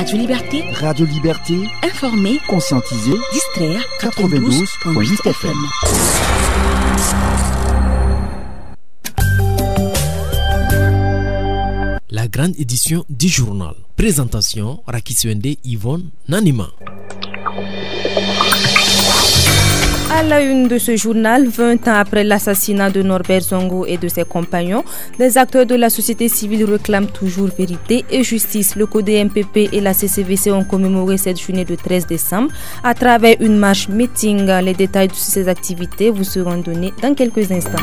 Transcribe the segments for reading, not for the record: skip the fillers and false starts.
Radio Liberté. Radio Liberté. Informer, conscientiser, distraire. 92.8 FM. La grande édition du journal. Présentation Rakiswende Yvonne Nanima. À la une de ce journal, 20 ans après l'assassinat de Norbert Zongo et de ses compagnons, les acteurs de la société civile réclament toujours vérité et justice. Le CODEMPP et la CCVC ont commémoré cette journée de 13 décembre à travers une marche meeting. Les détails de ces activités vous seront donnés dans quelques instants.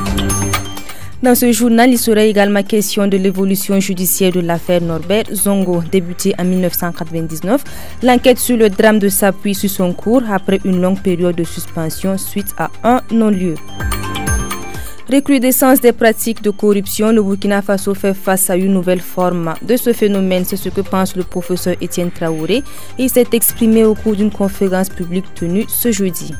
Dans ce journal, il sera également question de l'évolution judiciaire de l'affaire Norbert Zongo, débutée en 1999. L'enquête sur le drame de s'appuie sur son cours après une longue période de suspension suite à un non-lieu. Recrudescence des pratiques de corruption, le Burkina Faso fait face à une nouvelle forme de ce phénomène. C'est ce que pense le professeur Étienne Traoré. Il s'est exprimé au cours d'une conférence publique tenue ce jeudi.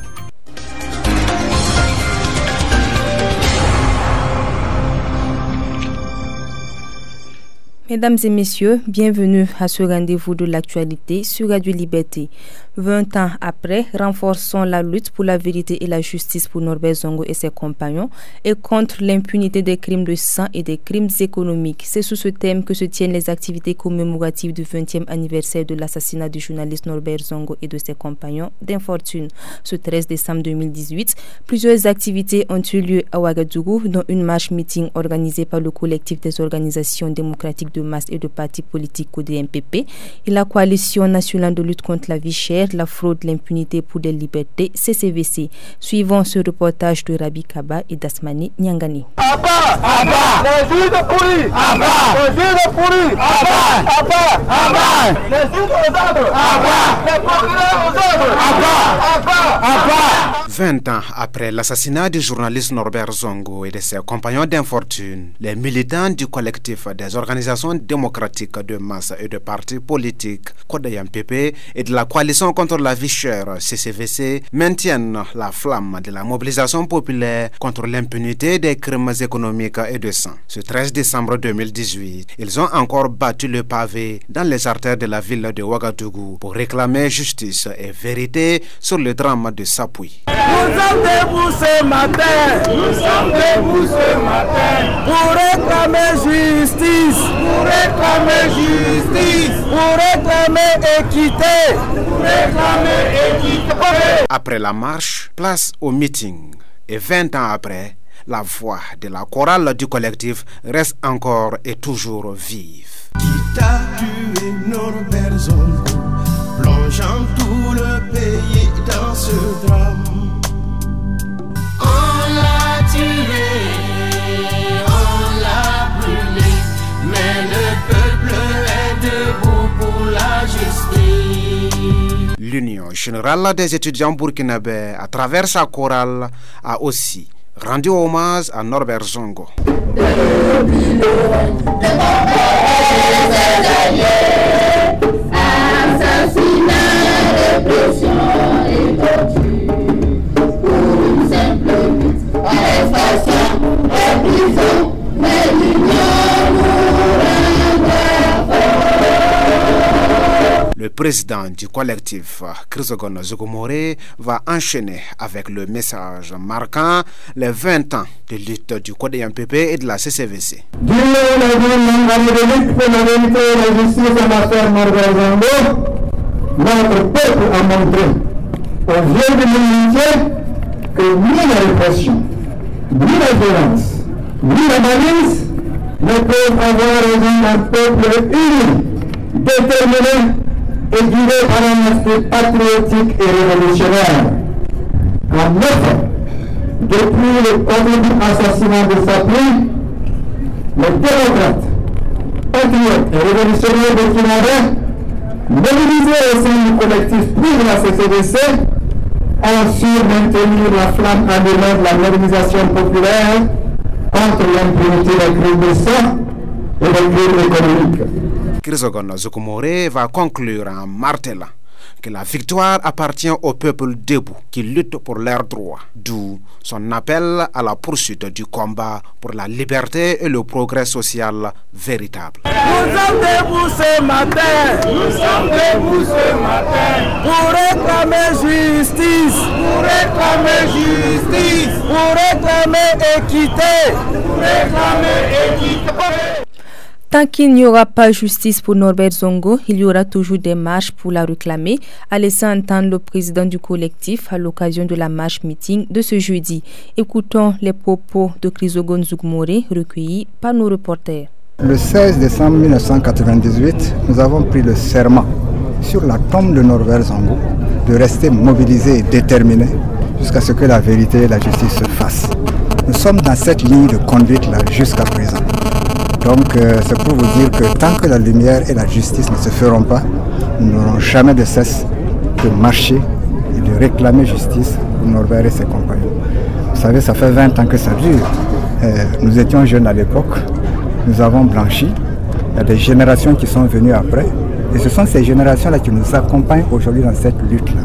Mesdames et messieurs, bienvenue à ce rendez-vous de l'actualité sur Radio Liberté. 20 ans après, renforçons la lutte pour la vérité et la justice pour Norbert Zongo et ses compagnons et contre l'impunité des crimes de sang et des crimes économiques. C'est sous ce thème que se tiennent les activités commémoratives du 20e anniversaire de l'assassinat du journaliste Norbert Zongo et de ses compagnons d'infortune. Ce 13 décembre 2018, plusieurs activités ont eu lieu à Ouagadougou, dont une marche meeting organisée par le collectif des organisations démocratiques de masse et de partis politiques CODEMPP et la coalition nationale de lutte contre la vie chère, la fraude, l'impunité pour les libertés, CCVC. Suivons ce reportage de Rabi Kaba et d'Asmani Nyangani. Les juges pourris, les juges pourris, les juges aux ordres, les procureurs aux ordres, 20 ans après l'assassinat du journaliste Norbert Zongo et de ses compagnons d'infortune, les militants du collectif des organisations démocratiques de masse et de partis politiques CODEMPP et de la coalition contre la vie chère CCVC maintiennent la flamme de la mobilisation populaire contre l'impunité des crimes économiques et de sang. Ce 13 décembre 2018, ils ont encore battu le pavé dans les artères de la ville de Ouagadougou pour réclamer justice et vérité sur le drame de S'appuie. Nous sommes debout ce matin, pour réclamer justice, pour réclamer équité, Après la marche, place au meeting. Et 20 ans après, la voix de la chorale du collectif reste encore et toujours vive. Qui t'a tué Norbert Zongo, plongeant tout le pays dans ce drame. On l'a tué, on l'a brûlé, mais le peuple est debout pour la justice. L'Union générale des étudiants burkinabés, à travers sa chorale, a aussi rendu hommage à Norbert Zongo. Le président du collectif, Chrysogonos Zougomoré, va enchaîner avec le message marquant les 20 ans de lutte du CODEMPP et de la CCVC. Durant la lutte pour la vérité et la justice en affaire Norbert Zongo, notre peuple a montré aux vieux de l'unité que ni la répression, ni la violence, ni la malice ne peuvent avoir raison d'un peuple uni, déterminé et guidé par un esprit patriotique et révolutionnaire. En effet, depuis le horrible assassinat de S'appuie, les démocrates, patriotes et révolutionnaires burkinabés, mobilisés au sein du collectif pour la CCVC, ont su maintenir la flamme allumée de la mobilisation populaire contre l'impunité des crimes de sang et des crimes économiques. Chrysogonos Zougomoré va conclure en martelant que la victoire appartient au peuple debout qui lutte pour leurs droits, d'où son appel à la poursuite du combat pour la liberté et le progrès social véritable. Nous sommes debout ce matin. Nous sommes debout ce matin. Pour réclamer justice. Pour réclamer justice. Pour réclamer équité. Pour réclamer équité. Tant qu'il n'y aura pas justice pour Norbert Zongo, il y aura toujours des marches pour la réclamer, a laissé entendre le président du collectif à l'occasion de la marche-meeting de ce jeudi. Écoutons les propos de Chrysogones Zougmoré recueillis par nos reporters. Le 16 décembre 1998, nous avons pris le serment sur la tombe de Norbert Zongo de rester mobilisés et déterminés jusqu'à ce que la vérité et la justice se fassent. Nous sommes dans cette ligne de conduite-là jusqu'à présent. Donc c'est pour vous dire que tant que la lumière et la justice ne se feront pas, nous n'aurons jamais de cesse de marcher et de réclamer justice pour Norbert et ses compagnons. Vous savez, ça fait 20 ans que ça dure. Nous étions jeunes à l'époque, nous avons blanchi. Il y a des générations qui sont venues après. Et ce sont ces générations-là qui nous accompagnent aujourd'hui dans cette lutte-là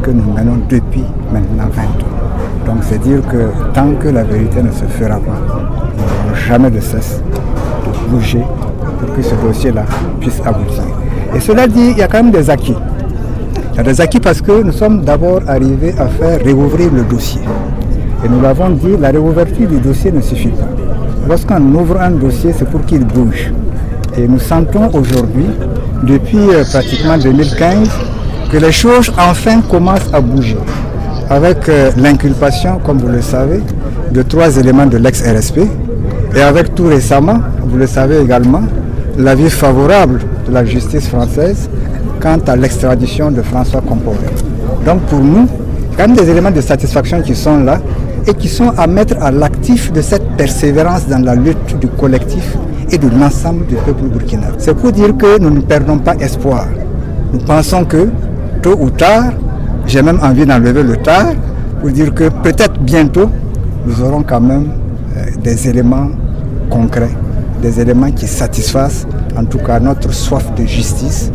que nous menons depuis maintenant 20 ans. Donc c'est dire que tant que la vérité ne se fera pas, nous n'aurons jamais de cesse de bouger pour que ce dossier-là puisse aboutir. Et cela dit, il y a quand même des acquis. Il y a des acquis parce que nous sommes d'abord arrivés à faire réouvrir le dossier. Et nous l'avons dit, la réouverture du dossier ne suffit pas. Lorsqu'on ouvre un dossier, c'est pour qu'il bouge. Et nous sentons aujourd'hui, depuis pratiquement 2015, que les choses enfin commencent à bouger. Avec l'inculpation, comme vous le savez, de 3 éléments de l'ex-RSP. Et avec tout récemment, vous le savez également, l'avis favorable de la justice française quant à l'extradition de François Compaoré. Donc pour nous, il y a quand même des éléments de satisfaction qui sont là et qui sont à mettre à l'actif de cette persévérance dans la lutte du collectif et de l'ensemble du peuple burkinabé. C'est pour dire que nous ne perdons pas espoir. Nous pensons que, tôt ou tard, j'ai même envie d'enlever le tard, pour dire que peut-être bientôt, nous aurons quand même des éléments concrets, des éléments qui satisfassent en tout cas notre soif de justice.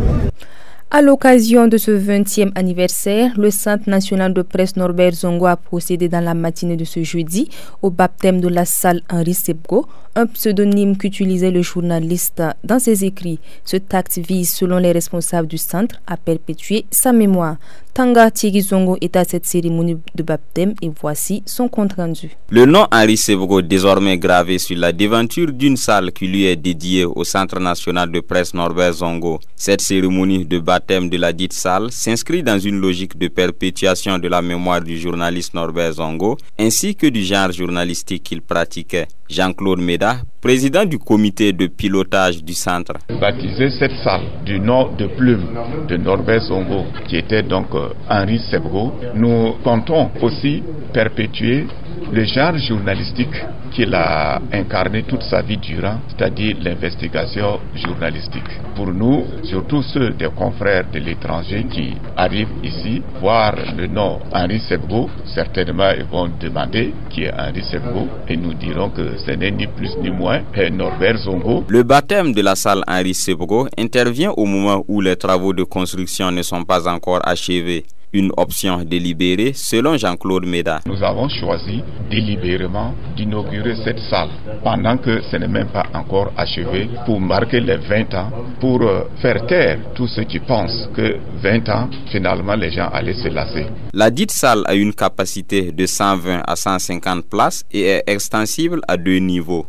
À l'occasion de ce 20e anniversaire, le Centre national de presse Norbert Zongo a procédé dans la matinée de ce jeudi au baptême de la salle Henri Sebgo, un pseudonyme qu'utilisait le journaliste dans ses écrits. Ce acte vise, selon les responsables du centre, à perpétuer sa mémoire. Tanga Thierry Zongo est à cette cérémonie de baptême et voici son compte rendu. Le nom Henri Sebgo, désormais gravé sur la devanture d'une salle qui lui est dédiée au Centre national de presse Norbert Zongo. Cette cérémonie de baptême de la dite salle s'inscrit dans une logique de perpétuation de la mémoire du journaliste Norbert Zongo ainsi que du genre journalistique qu'il pratiquait. Jean-Claude Méda, président du comité de pilotage du centre. Baptiser cette salle du nom de plume de Norbert Zongo, qui était donc Henri Sebgo, nous comptons aussi perpétuer le genre journalistique qu'il a incarné toute sa vie durant, c'est-à-dire l'investigation journalistique. Pour nous, surtout ceux des confrères de l'étranger qui arrivent ici, voir le nom Henri Sebgo, certainement ils vont demander qui est Henri Sebgo et nous dirons que ce n'est ni plus ni moins Norbert Zongo. Le baptême de la salle Henri Sebgo intervient au moment où les travaux de construction ne sont pas encore achevés. Une option délibérée selon Jean-Claude Méda. Nous avons choisi délibérément d'inaugurer cette salle pendant que ce n'est même pas encore achevé pour marquer les 20 ans, pour faire taire tous ceux qui pensent que 20 ans, finalement les gens allaient se lasser. La dite salle a une capacité de 120 à 150 places et est extensible à 2 niveaux.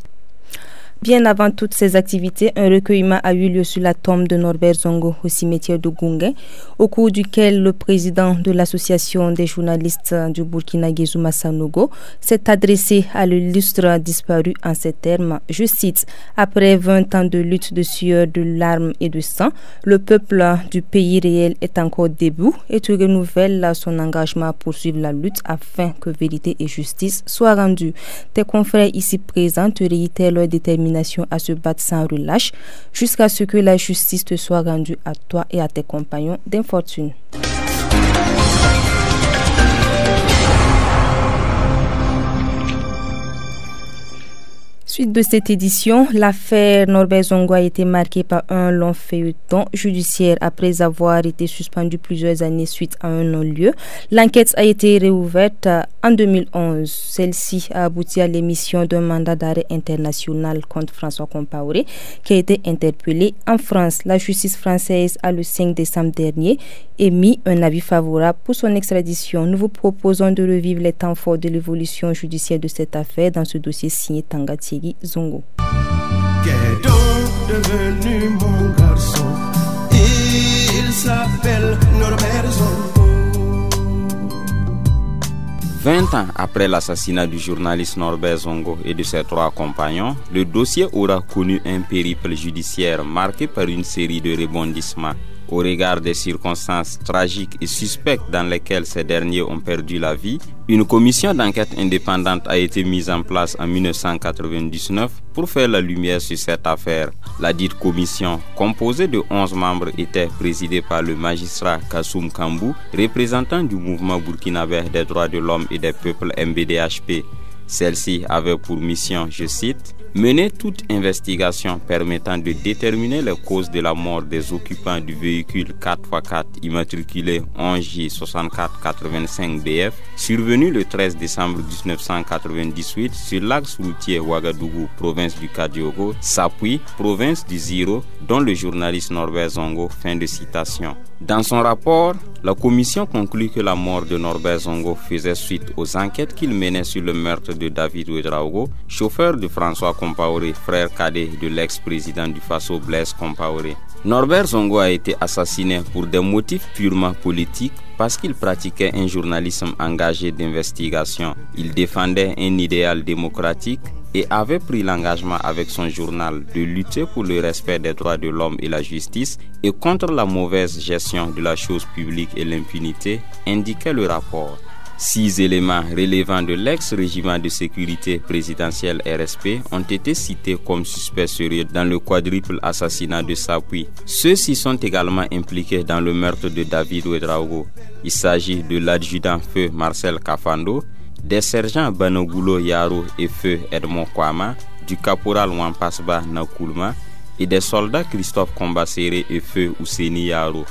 Bien avant toutes ces activités, un recueillement a eu lieu sur la tombe de Norbert Zongo au cimetière de Goungé, au cours duquel le président de l'association des journalistes du Burkina, Guézouma Sanogo, s'est adressé à l'illustre disparu en ces termes. Je cite: « Après 20 ans de lutte, de sueur, de larmes et de sang, le peuple du pays réel est encore debout et tu renouvelles son engagement à poursuivre la lutte afin que vérité et justice soient rendues. Tes confrères ici présents te réitèrent leur détermination à se battre sans relâche jusqu'à ce que la justice te soit rendue à toi et à tes compagnons d'infortune. » Suite de cette édition, l'affaire Norbert Zongo a été marquée par un long feuilleton judiciaire après avoir été suspendu plusieurs années suite à un non-lieu. L'enquête a été réouverte en 2011. Celle-ci a abouti à l'émission d'un mandat d'arrêt international contre François Compaoré qui a été interpellé en France. La justice française a le 5 décembre dernier émis un avis favorable pour son extradition. Nous vous proposons de revivre les temps forts de l'évolution judiciaire de cette affaire dans ce dossier signé Tanga Thierry Zongo. Qu'est donc devenu mon garçon? Il s'appelle Norbert Zongo. 20 ans après l'assassinat du journaliste Norbert Zongo et de ses 3 compagnons, le dossier aura connu un périple judiciaire marqué par une série de rebondissements. Au regard des circonstances tragiques et suspectes dans lesquelles ces derniers ont perdu la vie, une commission d'enquête indépendante a été mise en place en 1999 pour faire la lumière sur cette affaire. La dite commission, composée de 11 membres, était présidée par le magistrat Kassoum Kambou, représentant du mouvement burkinabé des droits de l'homme et des peuples MBDHP. Celle-ci avait pour mission, je cite, mener toute investigation permettant de déterminer les causes de la mort des occupants du véhicule 4x4 immatriculé 11J6485BF survenu le 13 décembre 1998 sur l'axe routier Ouagadougou, province du Kadiogo, Sapui, province du Ziro, dont le journaliste Norbert Zongo. Fin de citation. Dans son rapport, la commission conclut que la mort de Norbert Zongo faisait suite aux enquêtes qu'il menait sur le meurtre de David Ouedraogo, chauffeur de François Compaoré, frère cadet de l'ex-président du Faso Blaise Compaoré. Norbert Zongo a été assassiné pour des motifs purement politiques parce qu'il pratiquait un journalisme engagé d'investigation. Il défendait un idéal démocratique et avait pris l'engagement avec son journal de lutter pour le respect des droits de l'homme et la justice et contre la mauvaise gestion de la chose publique et l'impunité, indiquait le rapport. 6 éléments relevant de l'ex-régiment de sécurité présidentielle RSP ont été cités comme suspects sérieux dans le quadruple assassinat de Sapui. Ceux-ci sont également impliqués dans le meurtre de David Ouedraogo. Il s'agit de l'adjudant feu Marcel Kafando, des sergents Banogulo Yaro et feu Edmond Kwama, du caporal Wampasba Nakoulma et des soldats Christophe Kombasséré et feu Ouseni Yaro.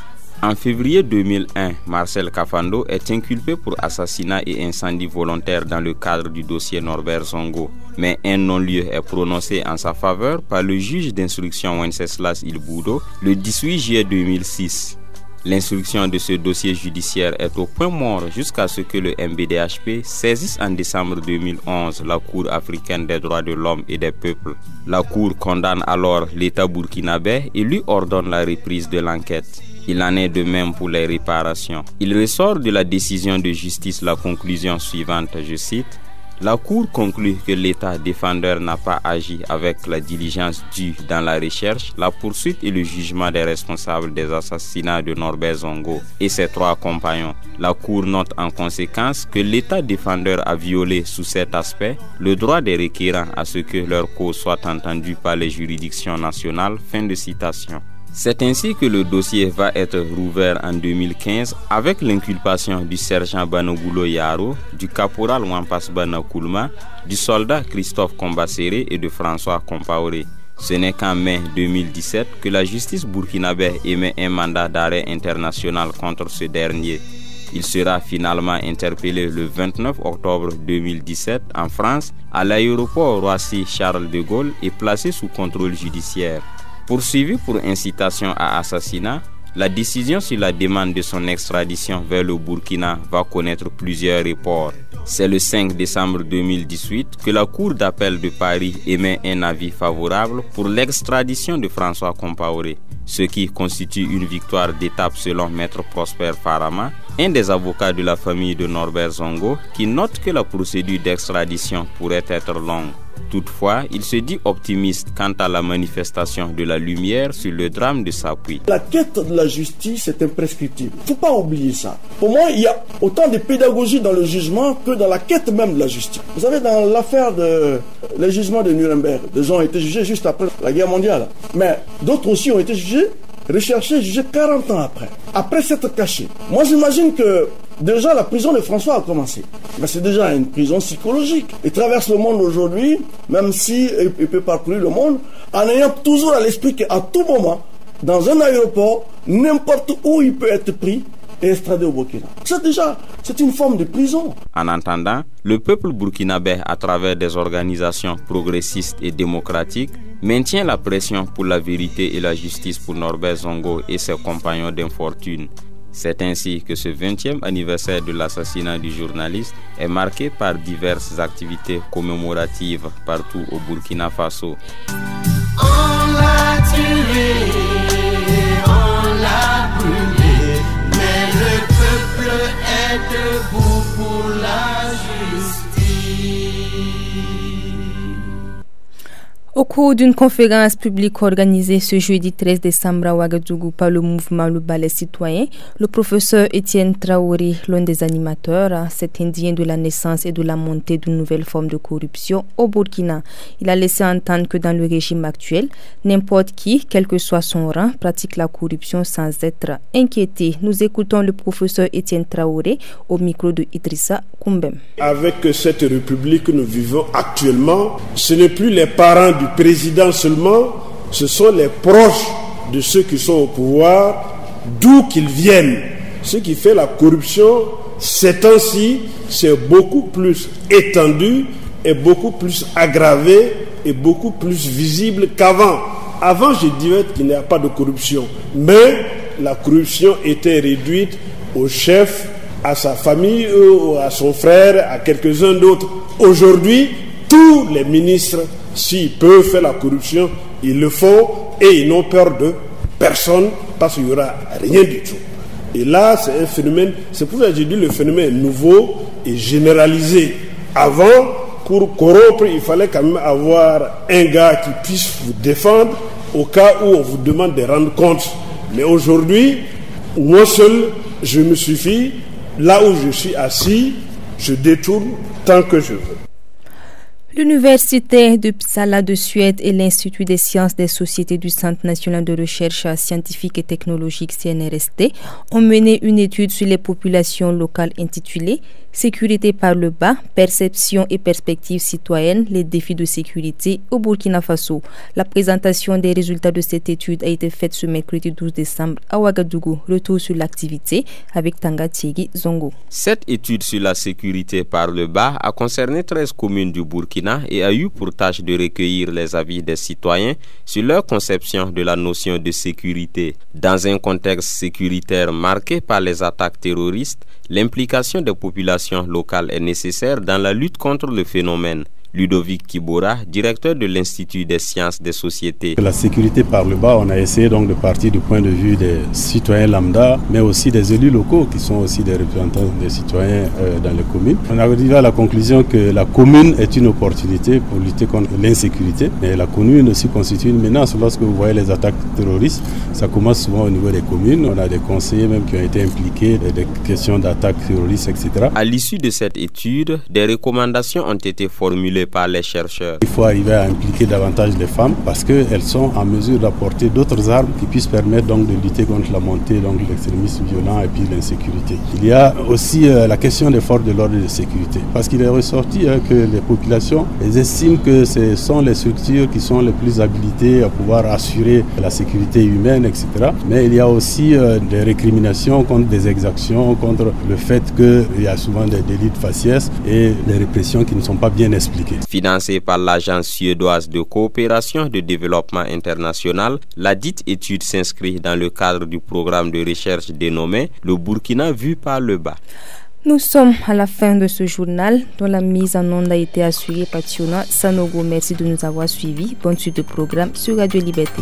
En février 2001, Marcel Kafando est inculpé pour assassinat et incendie volontaire dans le cadre du dossier Norbert Zongo. Mais un non-lieu est prononcé en sa faveur par le juge d'instruction Wenceslas Ilboudo le 18 juillet 2006. L'instruction de ce dossier judiciaire est au point mort jusqu'à ce que le MBDHP saisisse en décembre 2011 la Cour africaine des droits de l'homme et des peuples. La Cour condamne alors l'État burkinabé et lui ordonne la reprise de l'enquête. Il en est de même pour les réparations. Il ressort de la décision de justice la conclusion suivante, je cite, « La Cour conclut que l'État défendeur n'a pas agi avec la diligence due dans la recherche, la poursuite et le jugement des responsables des assassinats de Norbert Zongo et ses 3 compagnons. La Cour note en conséquence que l'État défendeur a violé sous cet aspect le droit des requérants à ce que leur cause soit entendue par les juridictions nationales. » Fin de citation. C'est ainsi que le dossier va être rouvert en 2015 avec l'inculpation du sergent Banogulo Yaro, du caporal Wampasba Nakoulma, du soldat Christophe Kombasséré et de François Compaoré. Ce n'est qu'en mai 2017 que la justice burkinabé émet un mandat d'arrêt international contre ce dernier. Il sera finalement interpellé le 29 octobre 2017 en France à l'aéroport Roissy-Charles de Gaulle et placé sous contrôle judiciaire. Poursuivi pour incitation à assassinat, la décision sur la demande de son extradition vers le Burkina va connaître plusieurs reports. C'est le 5 décembre 2018 que la Cour d'appel de Paris émet un avis favorable pour l'extradition de François Compaoré, ce qui constitue une victoire d'étape selon Maître Prosper Farama, un des avocats de la famille de Norbert Zongo, qui note que la procédure d'extradition pourrait être longue. Toutefois, il se dit optimiste quant à la manifestation de la lumière sur le drame de Sapui. La quête de la justice est imprescriptible. Il ne faut pas oublier ça. Pour moi, il y a autant de pédagogie dans le jugement que dans la quête même de la justice. Vous savez, dans l'affaire le jugement de Nuremberg, des gens ont été jugés juste après la guerre mondiale. Mais d'autres aussi ont été jugés, recherchés, jugés 40 ans après. Après s'être cachés. Moi, j'imagine que Déjà, la prison de François a commencé. Mais c'est déjà une prison psychologique. Il traverse le monde aujourd'hui, même si il peut parcourir le monde, en ayant toujours à l'esprit qu'à tout moment, dans un aéroport, n'importe où il peut être pris et extradé au Burkina. C'est une forme de prison. En attendant, le peuple burkinabé, à travers des organisations progressistes et démocratiques, maintient la pression pour la vérité et la justice pour Norbert Zongo et ses compagnons d'infortune. C'est ainsi que ce 20e anniversaire de l'assassinat du journaliste est marqué par diverses activités commémoratives partout au Burkina Faso. On l'a tué, on l'a brûlé, mais le peuple est debout pour la justice. Au cours d'une conférence publique organisée ce jeudi 13 décembre à Ouagadougou par le mouvement Le Balai Citoyen, le professeur Étienne Traoré, l'un des animateurs, s'est indigné de la naissance et de la montée d'une nouvelle forme de corruption au Burkina. Il a laissé entendre que dans le régime actuel, n'importe qui, quel que soit son rang, pratique la corruption sans être inquiété. Nous écoutons le professeur Étienne Traoré au micro de Idrissa Koumbem. Avec cette république que nous vivons actuellement, ce n'est plus les parents du président seulement, ce sont les proches de ceux qui sont au pouvoir, d'où qu'ils viennent. Ce qui fait la corruption, ces temps-ci, c'est beaucoup plus étendu et beaucoup plus aggravé et beaucoup plus visible qu'avant. Avant, je dirais qu'il n'y a pas de corruption, mais la corruption était réduite au chef, à sa famille, à son frère, à quelques-uns d'autres. Aujourd'hui, tous les ministres, s'ils peuvent faire la corruption, ils le font et ils n'ont peur de personne parce qu'il n'y aura rien du tout. Et là, c'est un phénomène, c'est pour ça que j'ai dit le phénomène est nouveau et généralisé. Avant, pour corrompre, il fallait quand même avoir un gars qui puisse vous défendre au cas où on vous demande de rendre compte. Mais aujourd'hui, moi seul, je me suffis, là où je suis assis, je détourne tant que je veux. L'Université de Uppsala de Suède et l'Institut des sciences des sociétés du Centre national de recherche scientifique et technologique CNRST ont mené une étude sur les populations locales intitulée « Sécurité par le bas, perception et perspectives citoyennes, les défis de sécurité au Burkina Faso ». La présentation des résultats de cette étude a été faite ce mercredi 12 décembre à Ouagadougou. Retour sur l'activité avec Tanga Thiegui Zongo. Cette étude sur la sécurité par le bas a concerné 13 communes du Burkina et a eu pour tâche de recueillir les avis des citoyens sur leur conception de la notion de sécurité. Dans un contexte sécuritaire marqué par les attaques terroristes, l'implication des populations locales est nécessaire dans la lutte contre le phénomène. Ludovic Kibora, directeur de l'Institut des sciences des sociétés. La sécurité par le bas, on a essayé donc de partir du point de vue des citoyens lambda, mais aussi des élus locaux qui sont aussi des représentants des citoyens dans les communes. On a arrivé à la conclusion que la commune est une opportunité pour lutter contre l'insécurité, mais la commune aussi constitue une menace. Lorsque vous voyez les attaques terroristes, ça commence souvent au niveau des communes. On a des conseillers même qui ont été impliqués dans des questions d'attaques terroristes, etc. À l'issue de cette étude, des recommandations ont été formulées par les chercheurs. Il faut arriver à impliquer davantage les femmes parce qu'elles sont en mesure d'apporter d'autres armes qui puissent permettre donc de lutter contre la montée de l'extrémisme violent et puis l'insécurité. Il y a aussi la question des forces de l'ordre et de sécurité parce qu'il est ressorti que les populations estiment que ce sont les structures qui sont les plus habilitées à pouvoir assurer la sécurité humaine, etc. Mais il y a aussi des récriminations contre des exactions, contre le fait qu'il y a souvent des délits de faciès et des répressions qui ne sont pas bien expliquées. Financée par l'Agence suédoise de coopération de développement international, la dite étude s'inscrit dans le cadre du programme de recherche dénommé « Le Burkina vu par le bas ». Nous sommes à la fin de ce journal dont la mise en onde a été assurée par Tiona Sanogo. Merci de nous avoir suivis. Bonne suite de programme sur Radio Liberté.